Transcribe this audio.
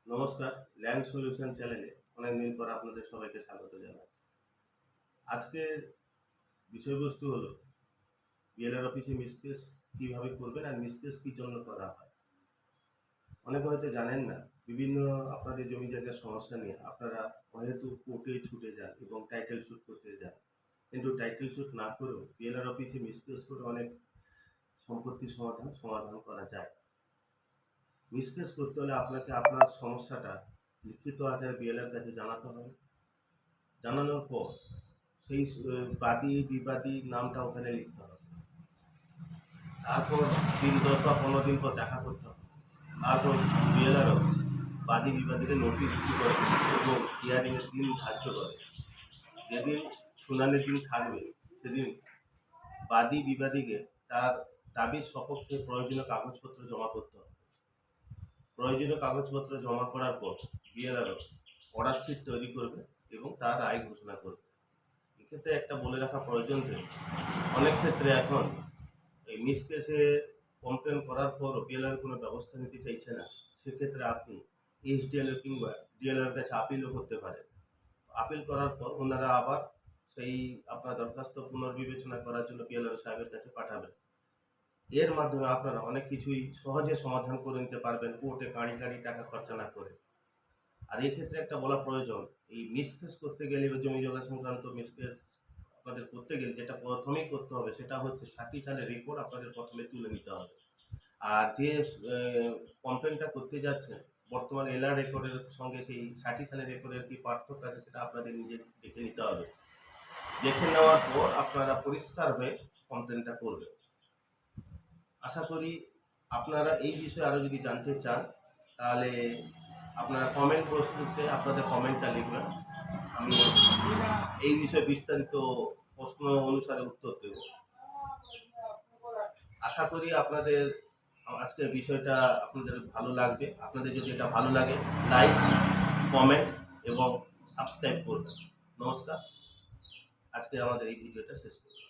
নমস্কার, land solution চ্যানেলে অনেকদিন পর আপনাদের সবাইকে স্বাগত জানাচ্ছি। আজকের বিষয়বস্তু হলো বিএলআর অফিসে মিসকেস কীভাবে করবেন আর মিসকেস কী জন্য করা হয়। অনেকে হয়তো জানেন না, বিভিন্ন আপনাদের জমি জায়গার সমস্যা নিয়ে আপনারা হয়তো কোর্টে ছুটে যান এবং টাইটেল শুট করতে যান, কিন্তু টাইটেল শুট না করেও বিএলআর অফিসে মিসকেস করে অনেক সম্পত্তির সমাধান করা যায়। মিসকেস করতে হলে আপনাকে আপনার সমস্যাটা লিখিত আকারে বিএলআর কাছে জানাতে হবে। জানানোর পর সেই বাদী বিবাদী নামটা ওখানে লিখতে হবে। তারপর দিন 10 বা 15 দিন পর দেখা করতে হবে। তারপর বিএলআরও বাদী বিবাদীকে নোটিশ ইস্যু করে এবং হিয়ারিংয়ের দিন ধার্য করে। যেদিন শুনানির দিন থাকবে সেদিন বাদী বিবাদীকে তার দাবির সপক্ষে প্রয়োজনীয় কাগজপত্র জমা করতে হবে। প্রয়োজনীয় কাগজপত্র জমা করার পর বিএলআরও অর্ডার শিট তৈরি করবে এবং তার রায় ঘোষণা করবে। এক্ষেত্রে একটা বলে রাখা প্রয়োজন যে অনেক ক্ষেত্রে এখন এই মিসকেসে কমপ্লেন করার পরও বিএলআর কোনো ব্যবস্থা নিতে চাইছে না। সেক্ষেত্রে আপনি এসডিএলও কিংবা ডিএলআর কাছে আপিলও করতে পারেন। আপিল করার পর ওনারা আবার সেই আপনার দরখাস্ত পুনর্বিবেচনা করার জন্য বিএলআর সাহেবের কাছে পাঠাবেন। এর মাধ্যমে আপনারা অনেক কিছুই সহজে সমাধান করে নিতে পারবেন, কোর্টে গাড়ি টাকা খরচা না করে। আর এক্ষেত্রে একটা বলা প্রয়োজন, এই মিসকেস করতে গেলে বা জমি জমা সংক্রান্ত মিসকেস আপনাদের করতে গেলে যেটা প্রথমেই করতে হবে সেটা হচ্ছে 60 সালের রেকর্ড আপনাদের প্রথমে তুলে নিতে হবে। আর যে কমপ্লেনটা করতে যাচ্ছেন বর্তমান এলআর রেকর্ডের সঙ্গে সেই 60 সালের রেকর্ডের কি পার্থক্য আছে সেটা আপনাদের নিজে দেখে নিতে হবে। দেখে নেওয়ার পর আপনারা পরিষ্কার হয়ে কমপ্লেনটা করবেন। আশা করি আপনারা এই বিষয়ে আরও যদি জানতে চান তাহলে আপনারা কমেন্ট বক্সে আপনাদের কমেন্টটা লিখবেন। আমি এই বিষয়ে বিস্তারিত প্রশ্ন অনুসারে উত্তর দেব। আশা করি আপনাদের আজকের বিষয়টা আপনাদের ভালো লাগবে। আপনাদের যদি এটা ভালো লাগে লাইক, কমেন্ট এবং সাবস্ক্রাইব করবেন। নমস্কার, আজকে আমাদের এই ভিডিওটা শেষ করব।